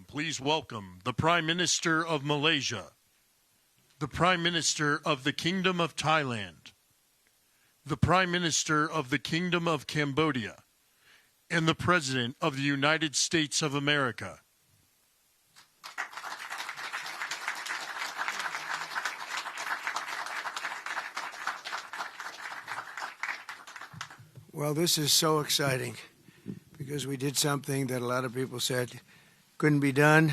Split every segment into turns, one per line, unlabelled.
Please welcome the Prime Minister of Malaysia, the Prime Minister of the Kingdom of Thailand, the Prime Minister of the Kingdom of Cambodia, and the President of the United States of America.
Well, this is so exciting because we did something that a lot of people said couldn't be done,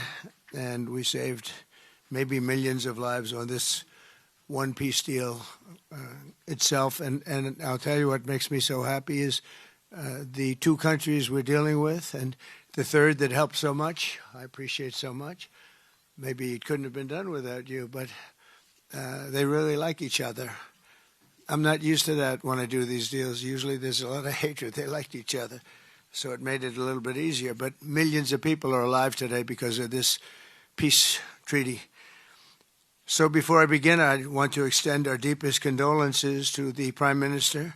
and we saved maybe millions of lives on this one peace deal itself. And I'll tell you what makes me so happy is the two countries we're dealing with, and the third that helped so much. I appreciate so much. Maybe it couldn't have been done without you, but they really like each other. I'm not used to that when I do these deals. Usually there's a lot of hatred. They liked each other, so it made it a little bit easier. But millions of people are alive today because of this peace treaty. So before I begin, I want to extend our deepest condolences to the Prime Minister,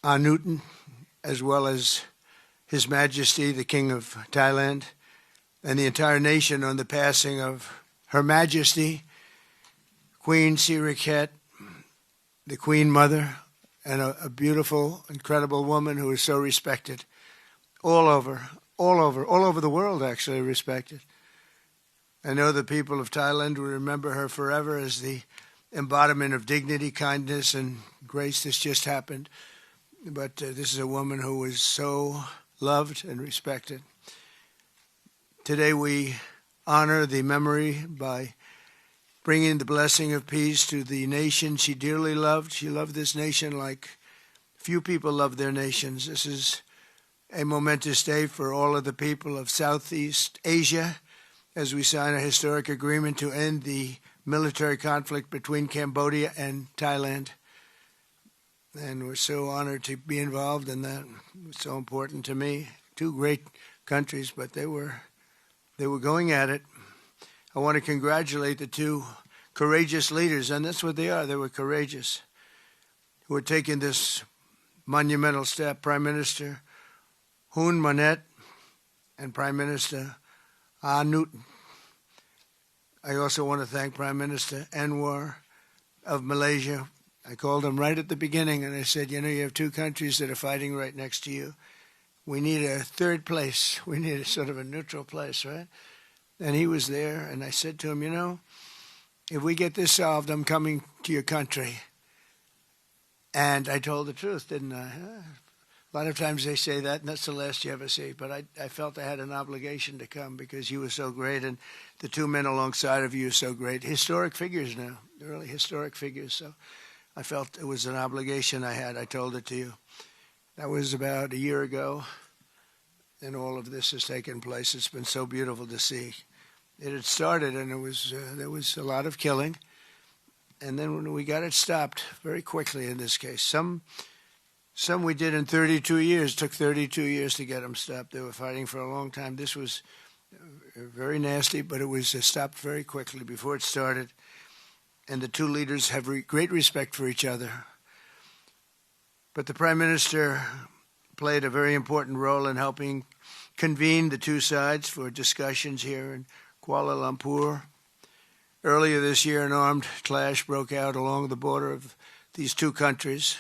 Newton, as well as His Majesty, the King of Thailand, and the entire nation on the passing of Her Majesty, Queen Seri, the Queen Mother, and a beautiful, incredible woman who is so respected all over the world, actually respected. I know the people of Thailand will remember her forever as the embodiment of dignity, kindness, and grace. This just happened. But this is a woman who was so loved and respected. Today we honor the memory by bringing the blessing of peace to the nation she dearly loved. She loved this nation like few people love their nations. This is a momentous day for all of the people of Southeast Asia as we sign a historic agreement to end the military conflict between Cambodia and Thailand. And we're so honored to be involved in that. It's so important to me. Two great countries, but they were going at it. I want to congratulate the two courageous leaders, and that's what they are. They were courageous, who are taking this monumental step. Prime Minister Hun Manet and Prime Minister Newton. I also want to thank Prime Minister Anwar of Malaysia. I called him right at the beginning and I said, you have two countries that are fighting right next to you. We need a third place. We need a sort of a neutral place, right? And he was there, and I said to him, if we get this solved, I'm coming to your country. And I told the truth, didn't I? A lot of times they say that, and that's the last you ever see. But I felt I had an obligation to come because you were so great, and the two men alongside of you are so great. Historic figures now, really historic figures. So I felt it was an obligation I had. I told it to you. That was about a year ago, and all of this has taken place. It's been so beautiful to see. It had started, and there was a lot of killing. And then when we got it stopped very quickly in this case, some we did in 32 years. It took 32 years to get them stopped. They were fighting for a long time. This was very nasty, but it was stopped very quickly before it started. And the two leaders have great respect for each other. But the Prime Minister played a very important role in helping convene the two sides for discussions here in Kuala Lumpur. Earlier this year, an armed clash broke out along the border of these two countries.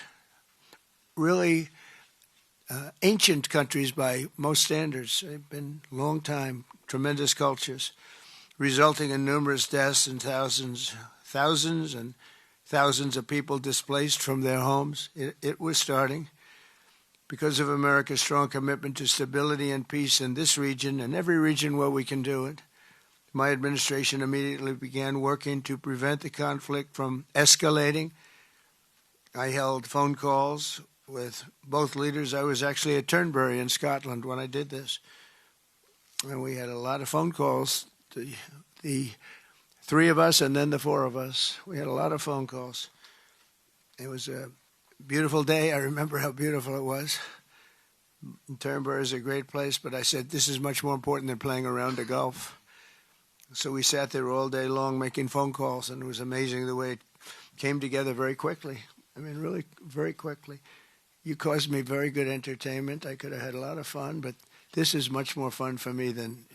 Really ancient countries by most standards. They've been a long time, tremendous cultures, resulting in numerous deaths and thousands and thousands of people displaced from their homes. It was starting because of America's strong commitment to stability and peace in this region and every region where we can do it. My administration immediately began working to prevent the conflict from escalating. I held phone calls with both leaders. I was actually at Turnberry in Scotland when I did this. And we had a lot of phone calls, the three of us and then the four of us. We had a lot of phone calls. It was a beautiful day. I remember how beautiful it was. Turnberry is a great place, but I said, this is much more important than playing around the golf. So we sat there all day long making phone calls, and it was amazing the way it came together very quickly. I mean, really very quickly. You caused me very good entertainment. I could have had a lot of fun, but this is much more fun for me than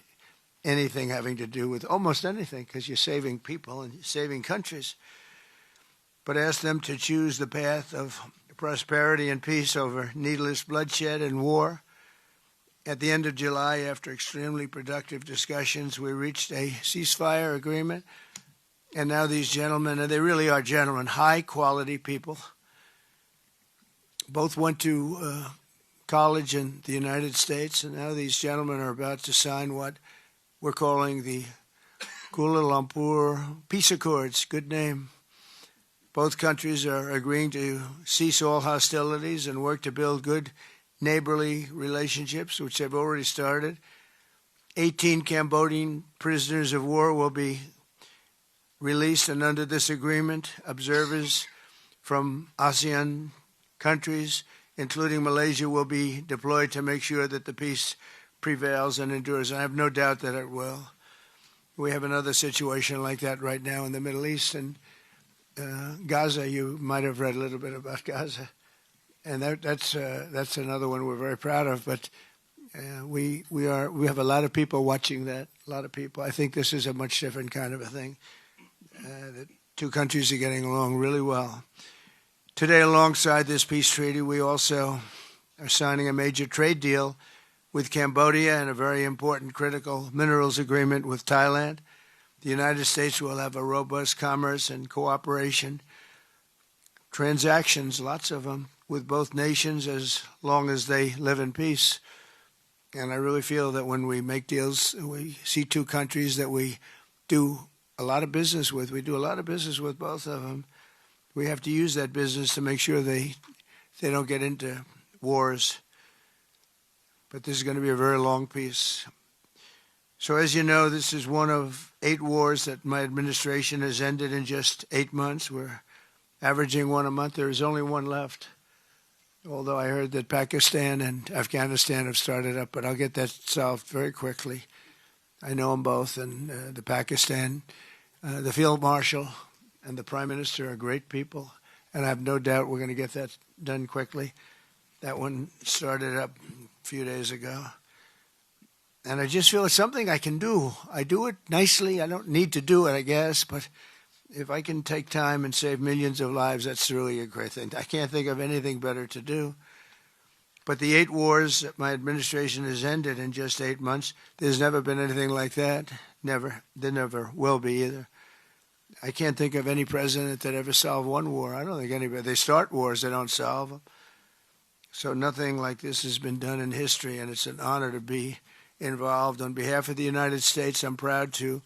anything having to do with almost anything, because you're saving people and you're saving countries. But ask them to choose the path of prosperity and peace over needless bloodshed and war. At the end of July, after extremely productive discussions, we reached a ceasefire agreement. And now these gentlemen, and they really are gentlemen, high-quality people, both went to college in the United States, and now these gentlemen are about to sign what we're calling the Kuala Lumpur Peace Accords. Good name. Both countries are agreeing to cease all hostilities and work to build good neighborly relationships, which have already started. 18 Cambodian prisoners of war will be released, and under this agreement, observers from ASEAN countries, including Malaysia, will be deployed to make sure that the peace prevails and endures. I have no doubt that it will. We have another situation like that right now in the Middle East, and Gaza. You might have read a little bit about Gaza, and that's another one we're very proud of. But we have a lot of people watching that. A lot of people. I think this is a much different kind of a thing. The two countries are getting along really well. Today, alongside this peace treaty, we also are signing a major trade deal with Cambodia and a very important critical minerals agreement with Thailand. The United States will have a robust commerce and cooperation transactions, lots of them, with both nations as long as they live in peace. And I really feel that when we make deals, we see two countries that we do a lot of business with. We do a lot of business with both of them. We have to use that business to make sure they don't get into wars. But this is going to be a very long peace. So as you know, this is one of 8 wars that my administration has ended in just 8 months. We're averaging one a month. There is only one left, although I heard that Pakistan and Afghanistan have started up, but I'll get that solved very quickly. I know them both, and the Pakistan, the Field Marshal and the Prime Minister are great people, and I have no doubt we're going to get that done quickly. That one started up a few days ago. And I just feel it's something I can do. I do it nicely. I don't need to do it, I guess, but if I can take time and save millions of lives, that's really a great thing. I can't think of anything better to do. But the 8 wars that my administration has ended in just 8 months, there's never been anything like that. Never. There never will be either. I can't think of any president that ever solved one war. I don't think anybody. They start wars, they don't solve them. So nothing like this has been done in history, and it's an honor to be involved. On behalf of the United States, I'm proud to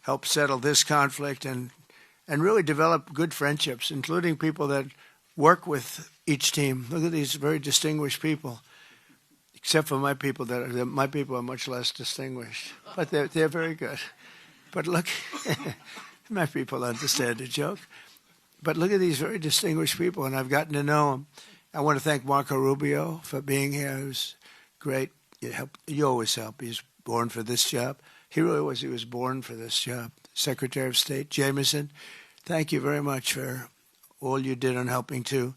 help settle this conflict and really develop good friendships, including people that work with each team. Look at these very distinguished people, except for my people. My people are much less distinguished, but they're very good. But look, my people understand the joke. But look at these very distinguished people, and I've gotten to know them. I want to thank Marco Rubio for being here. He was great. You always help. He's born for this job. He really was. He was born for this job. Secretary of State Jameson, thank you very much for all you did on helping too.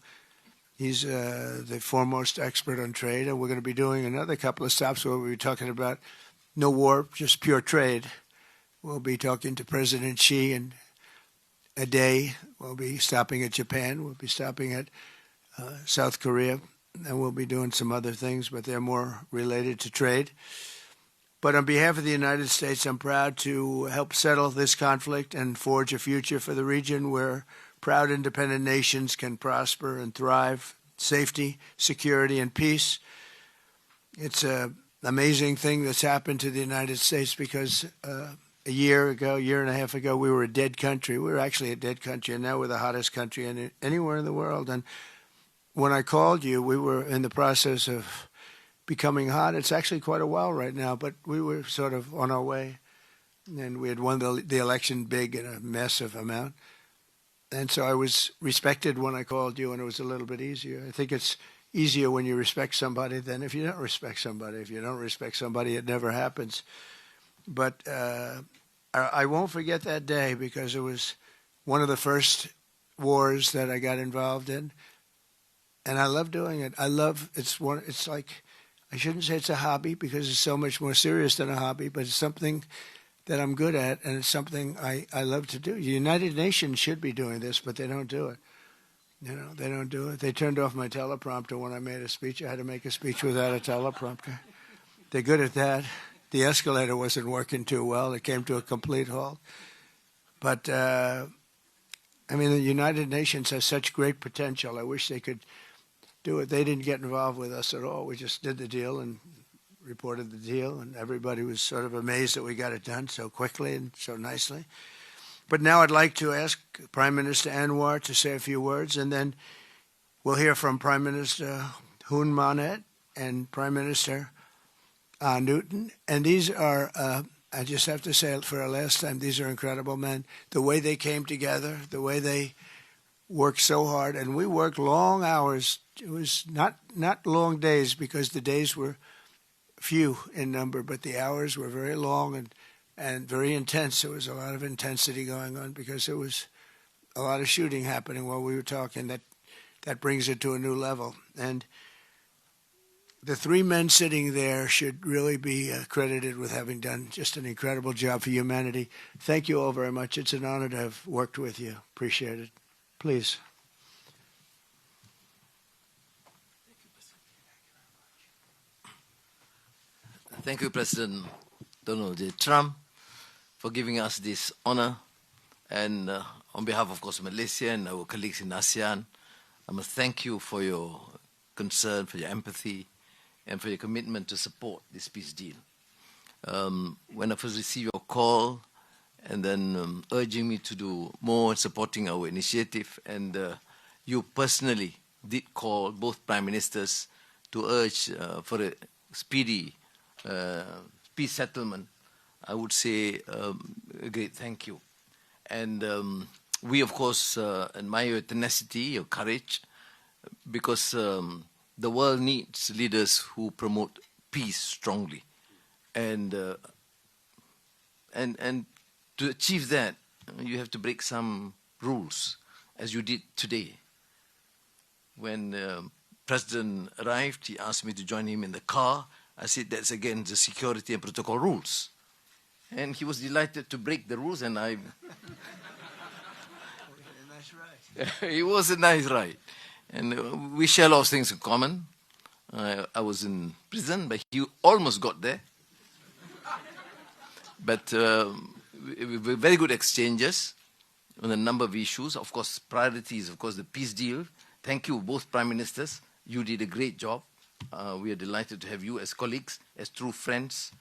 He's the foremost expert on trade, and we're going to be doing another couple of stops where we'll be talking about no war, just pure trade. We'll be talking to President Xi in a day. We'll be stopping at Japan. We'll be stopping at South Korea, and we'll be doing some other things, but they're more related to trade. But on behalf of the United States, I'm proud to help settle this conflict and forge a future for the region where proud independent nations can prosper and thrive, safety, security, and peace. It's an amazing thing that's happened to the United States because a year and a half ago, we were a dead country. We were actually a dead country, and now we're the hottest country anywhere in the world. And when I called you, we were in the process of becoming hot. It's actually quite a while right now, but we were sort of on our way. And we had won the election big in a massive amount. And so I was respected when I called you, and it was a little bit easier. I think it's easier when you respect somebody than if you don't respect somebody. If you don't respect somebody, it never happens. But I won't forget that day because it was one of the first wars that I got involved in. And I love doing it. It's like I shouldn't say it's a hobby because it's so much more serious than a hobby, but it's something that I'm good at, and it's something I love to do. The United Nations should be doing this, but they don't do it. They don't do it. They turned off my teleprompter when I made a speech. I had to make a speech without a teleprompter. They're good at that. The escalator wasn't working too well. It came to a complete halt. But, the United Nations has such great potential. I wish they could do it. They didn't get involved with us at all. We just did the deal and reported the deal, and everybody was sort of amazed that we got it done so quickly and so nicely. But now I'd like to ask Prime Minister Anwar to say a few words, and then we'll hear from Prime Minister Hun Manet and Prime Minister Newton. And these are, I just have to say it for a last time, these are incredible men. The way they came together, the way they worked so hard, and we worked long hours. It was not long days because the days were few in number, but the hours were very long and very intense. There was a lot of intensity going on because there was a lot of shooting happening while we were talking. That brings it to a new level. And the three men sitting there should really be credited with having done just an incredible job for humanity. Thank you all very much. It's an honor to have worked with you. Appreciate it. Please.
Thank you, President Donald J. Trump, for giving us this honor. And on behalf, of course, of Malaysia and our colleagues in ASEAN, I must thank you for your concern, for your empathy, and for your commitment to support this peace deal. When I first received your call and then urging me to do more in supporting our initiative, and you personally did call both prime ministers to urge for a speedy peace settlement, I would say a great thank you. And we, of course, admire your tenacity, your courage, because the world needs leaders who promote peace strongly. And to achieve that, you have to break some rules, as you did today. When President arrived, he asked me to join him in the car. I said, that's against the security and protocol rules. And he was delighted to break the rules, and I... It was a nice ride. And we share a lot of things in common. I was in prison, but he almost got there. But very good exchanges on a number of issues. Of course, priorities, of course, the peace deal. Thank you, both prime ministers. You did a great job. We are delighted to have you as colleagues, as true friends,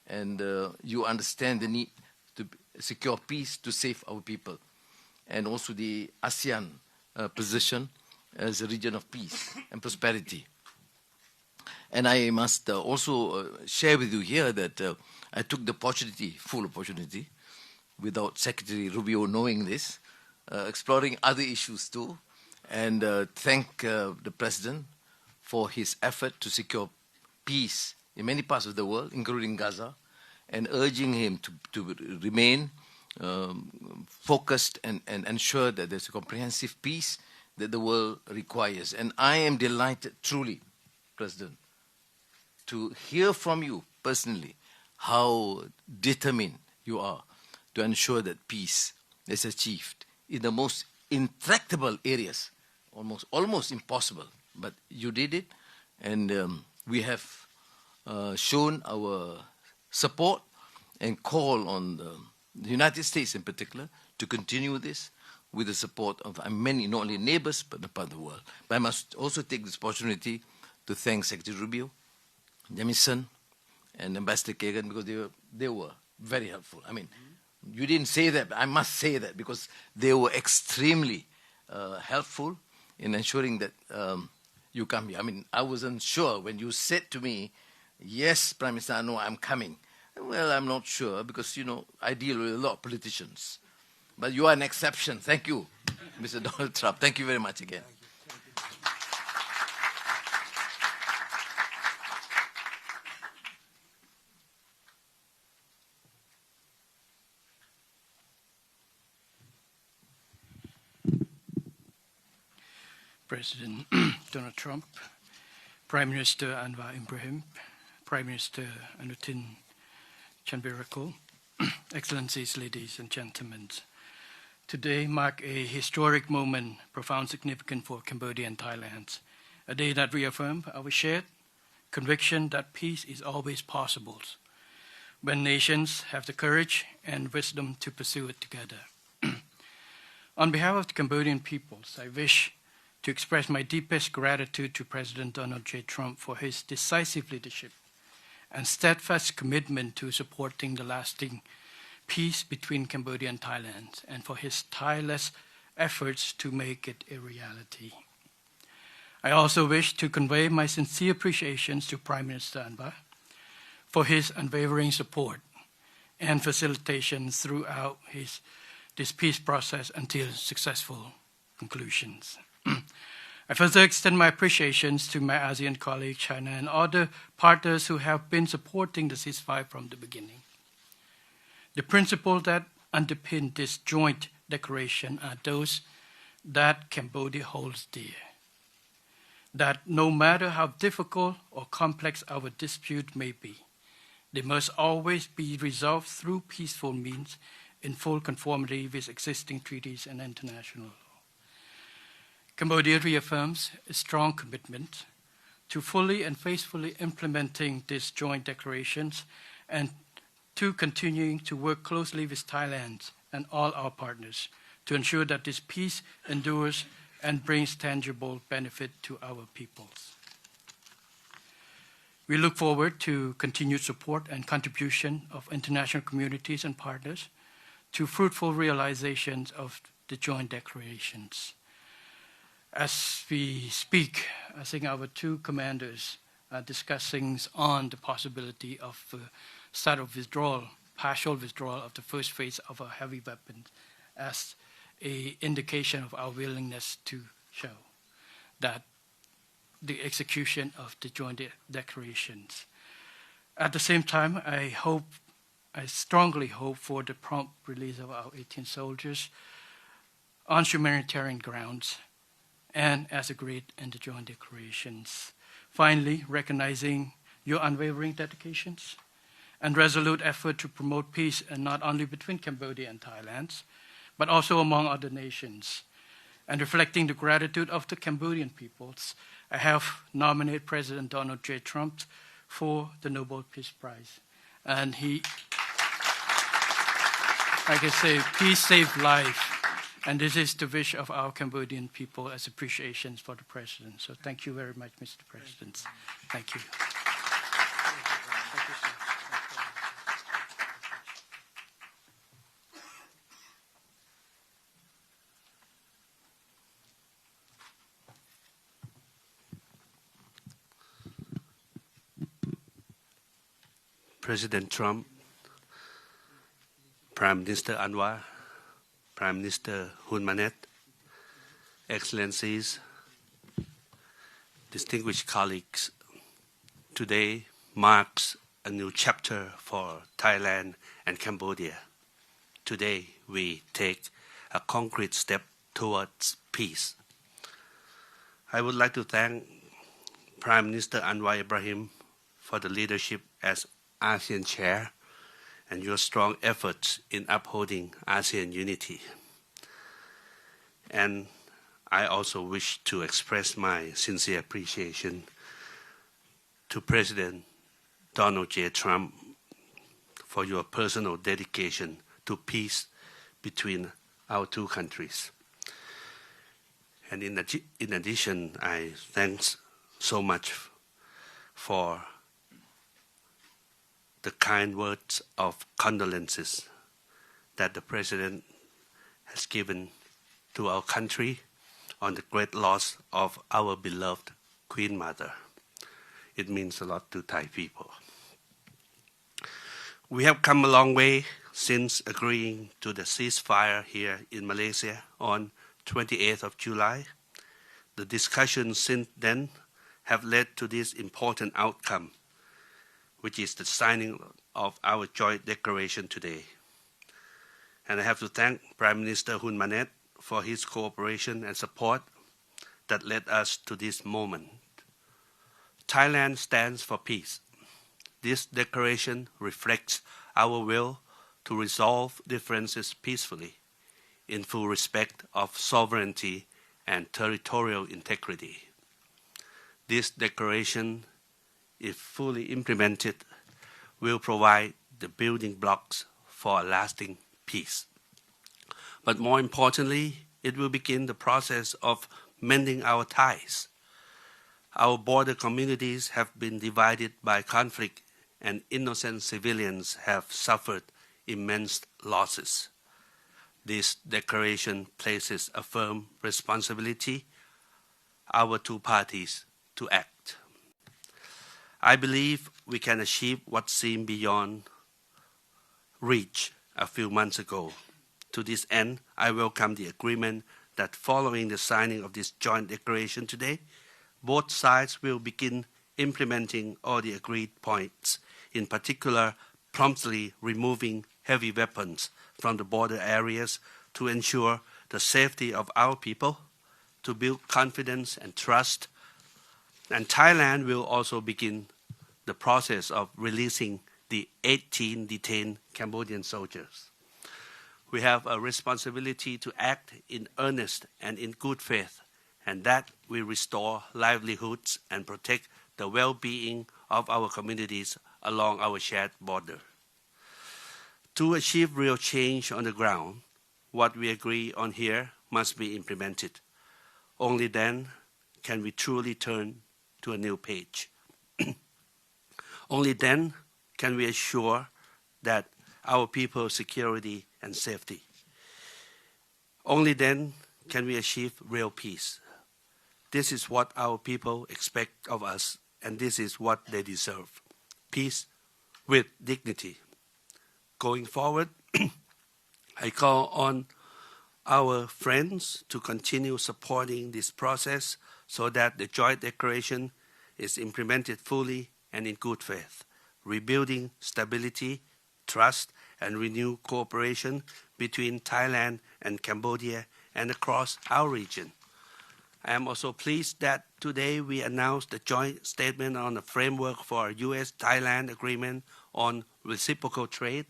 and you understand the need to secure peace to save our people, and also the ASEAN position as a region of peace and prosperity. And I must also share with you here that I took the opportunity, full opportunity, without Secretary Rubio knowing this, exploring other issues too, and thank the President for his effort to secure peace in many parts of the world, including Gaza, and urging him to remain focused and ensure that there's a comprehensive peace that the world requires. And I am delighted, truly, President, to hear from you personally how determined you are to ensure that peace is achieved in the most intractable areas, almost impossible. But you did it, and we have shown our support and call on the United States in particular to continue this with the support of many, not only neighbors, but the part of the world. But I must also take this opportunity to thank Secretary Rubio, Jamison, and Ambassador Kagan, because they were very helpful. I mean, you didn't say that, but I must say that, because they were extremely helpful in ensuring that you come here. I mean, I wasn't sure when you said to me, yes, Prime Minister Anwar, I'm coming. Well, I'm not sure because, you know, I deal with a lot of politicians. But you are an exception. Thank you, Mr. Donald Trump. Thank you very much again.
President Donald Trump, Prime Minister Anwar Ibrahim, Prime Minister Anutin Chanvirakul, Excellencies, ladies and gentlemen. Today marks a historic moment, profound significance for Cambodia and Thailand, a day that reaffirms our shared conviction that peace is always possible when nations have the courage and wisdom to pursue it together. On behalf of the Cambodian peoples, I wish to express my deepest gratitude to President Donald J. Trump for his decisive leadership and steadfast commitment to supporting the lasting peace between Cambodia and Thailand, and for his tireless efforts to make it a reality. I also wish to convey my sincere appreciations to Prime Minister Anwar for his unwavering support and facilitation throughout this peace process until successful conclusions. I further extend my appreciations to my ASEAN colleagues, China, and other partners who have been supporting the ceasefire from the beginning. The principles that underpin this joint declaration are those that Cambodia holds dear. That no matter how difficult or complex our dispute may be, they must always be resolved through peaceful means in full conformity with existing treaties and international law. Cambodia reaffirms a strong commitment to fully and faithfully implementing these joint declarations and to continuing to work closely with Thailand and all our partners to ensure that this peace endures and brings tangible benefit to our peoples. We look forward to continued support and contribution of international communities and partners to fruitful realizations of the joint declarations. As we speak, I think our two commanders are discussing on the possibility of start of withdrawal, partial withdrawal of the first phase of our heavy weapons as an indication of our willingness to show that the execution of the joint declarations. At the same time, I strongly hope for the prompt release of our 18 soldiers on humanitarian grounds and as agreed in the joint declarations. Finally, recognizing your unwavering dedications and resolute effort to promote peace, and not only between Cambodia and Thailand, but also among other nations, and reflecting the gratitude of the Cambodian peoples, I have nominated President Donald J. Trump for the Nobel Peace Prize. And he, like I say, peace saves life. And this is the wish of our Cambodian people as appreciations for the President. So thank you very much, Mr. President. Thank you.
President Trump, Prime Minister Anwar, Prime Minister Hun Manet, Excellencies, distinguished colleagues, today marks a new chapter for Thailand and Cambodia. Today we take a concrete step towards peace. I would like to thank Prime Minister Anwar Ibrahim for the leadership as ASEAN Chair and your strong efforts in upholding ASEAN unity. And I also wish to express my sincere appreciation to President Donald J. Trump for your personal dedication to peace between our two countries. And in addition, I thanks so much for the kind words of condolences that the President has given to our country on the great loss of our beloved Queen Mother. It means a lot to Thai people. We have come a long way since agreeing to the ceasefire here in Malaysia on 28th of July. The discussions since then have led to this important outcome, which is the signing of our joint declaration today. And I have to thank Prime Minister Hun Manet for his cooperation and support that led us to this moment. Thailand stands for peace. This declaration reflects our will to resolve differences peacefully, in full respect of sovereignty and territorial integrity. This declaration, if fully implemented, will provide the building blocks for a lasting peace. But more importantly, it will begin the process of mending our ties. Our border communities have been divided by conflict, and innocent civilians have suffered immense losses. This declaration places a firm responsibility on our two parties to act. I believe we can achieve what seemed beyond reach a few months ago. To this end, I welcome the agreement that following the signing of this joint declaration today, both sides will begin implementing all the agreed points, in particular, promptly removing heavy weapons from the border areas to ensure the safety of our people, to build confidence and trust. And Thailand will also begin the process of releasing the 18 detained Cambodian soldiers. We have a responsibility to act in earnest and in good faith, and that will restore livelihoods and protect the well-being of our communities along our shared border. To achieve real change on the ground, what we agree on here must be implemented. Only then can we truly turn to a new page. Only then can we assure that our people's security and safety. Only then can we achieve real peace. This is what our people expect of us, and this is what they deserve. Peace with dignity. Going forward, I call on our friends to continue supporting this process so that the joint declaration is implemented fully and in good faith, rebuilding stability, trust, and renewed cooperation between Thailand and Cambodia and across our region. I am also pleased that today we announced the joint statement on the framework for a U.S.-Thailand agreement on reciprocal trade,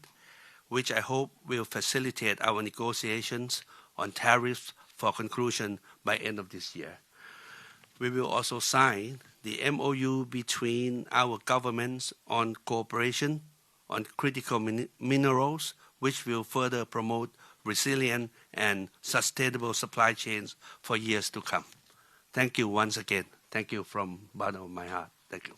which I hope will facilitate our negotiations on tariffs for conclusion by end of this year. We will also sign the MOU between our governments on cooperation on critical minerals, which will further promote resilient and sustainable supply chains for years to come. Thank you once again. Thank you from the bottom of my heart. Thank you.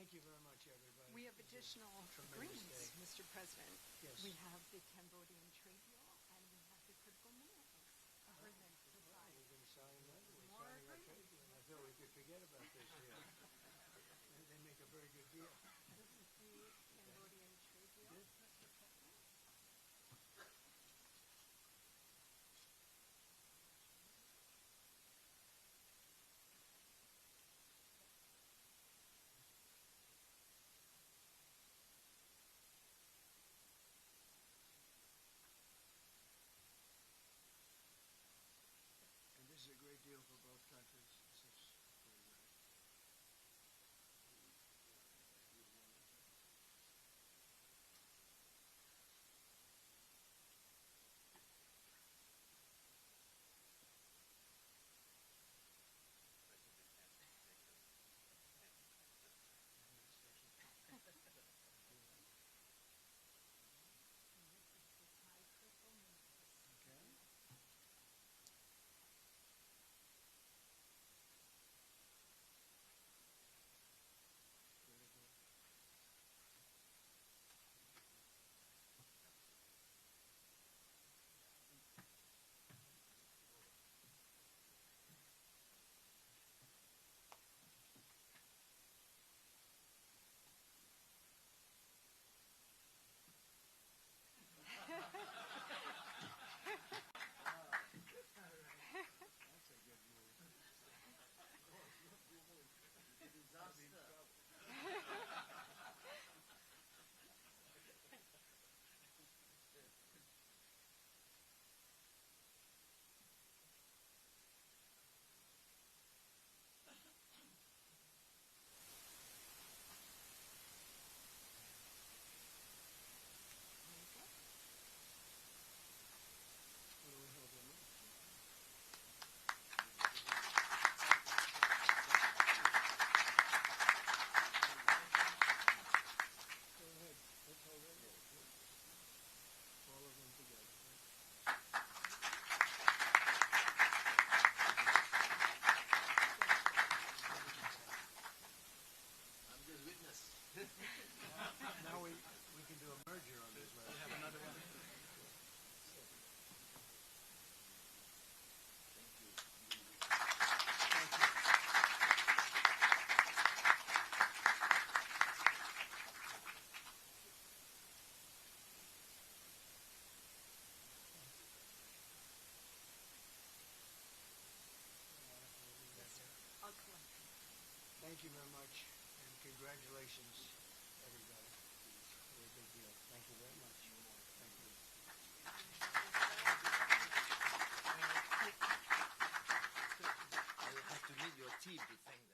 Thank you very much, everybody.
We have additional
Tremendous
agreements,
day.
Mr. President.
Yes.
We have the Cambodian trade deal and we have the critical minerals agreement to
We're
sign.
going to sign that. We're
More
signing our trade
agreements.
deal. I thought we could forget about this deal. They make a very good deal.
This is the Cambodian trade deal, Mr. President.
And this is a great deal for both countries. This is very good.
And this is the Thai critical minerals.
Okay. Very good. That's a good move. What do we have in there? Go ahead. Let's hold it. All of them together.
I'm just witness.
Now we can do a merger on this last.
Have another one.
I'll collect.
Thank you very much, and congratulations, everybody. Very big deal. Thank you very much. Thank you.
I will have to meet your team to thank